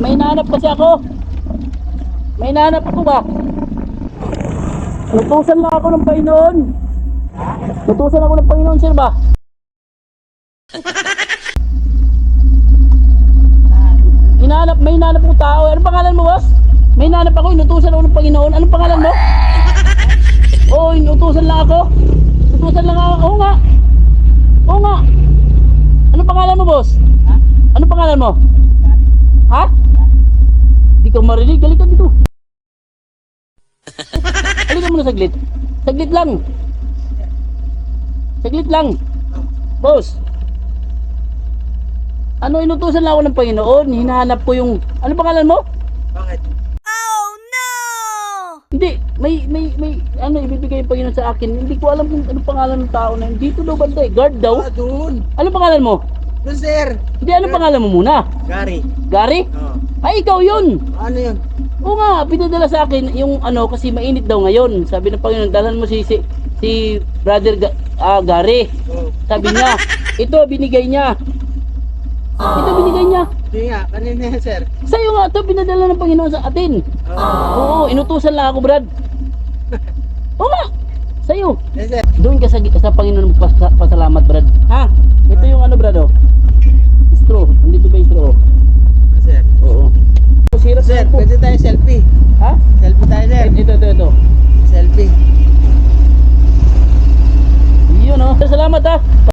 may nahanap kasi ako. May nahanap ako ba? Nutusan lang ako ng Panginoon. Nutusan ako ng Panginoon, sir ba? May hinahanap akong tao. Anong pangalan mo, boss? May hinahanap ako, inutusan ako ng Panginoon. Anong pangalan mo? Oo, inutusan lang ako. Inutusan lang ako. Oo nga. Oo nga. Anong pangalan mo, boss? Anong pangalan mo? Ha? Di ka marinig. Halika dito. Halika muna saglit. Saglit lang. Saglit lang. Boss. Ano, inutusan lang ako ng Panginoon. Hinahanap ko yung... Ano pangalan mo? Bakit? Oh no! Hindi. May... Ano, ibibigay yung Panginoon sa akin. Hindi ko alam kung ano pangalan ng tao na yun. Dito daw banda eh. Guard daw. Ah, doon. Ano pangalan mo? Doon, sir. Hindi, ano pangalan mo muna? Gary. Gary? Oo. Ay, ikaw yun. Ano yun? Oo nga, pinadala sa akin yung ano, kasi mainit daw ngayon. Sabi ng Panginoon, dalhan mo si Brother Gary. Oo. Sabi niya, ito binigay niya. Ito binigay niya. Hindi nga, kanina yan, sir. Sa'yo nga ito, pinadala ng Panginoon sa atin. Oo, inutusan lang ako, Brad. Oo nga, sa'yo. Yes, sir. Doon ka sa Panginoon pasalamat, Brad. Ha? Ito yung ano, Brad, oh. Straw. Andito ba yung straw?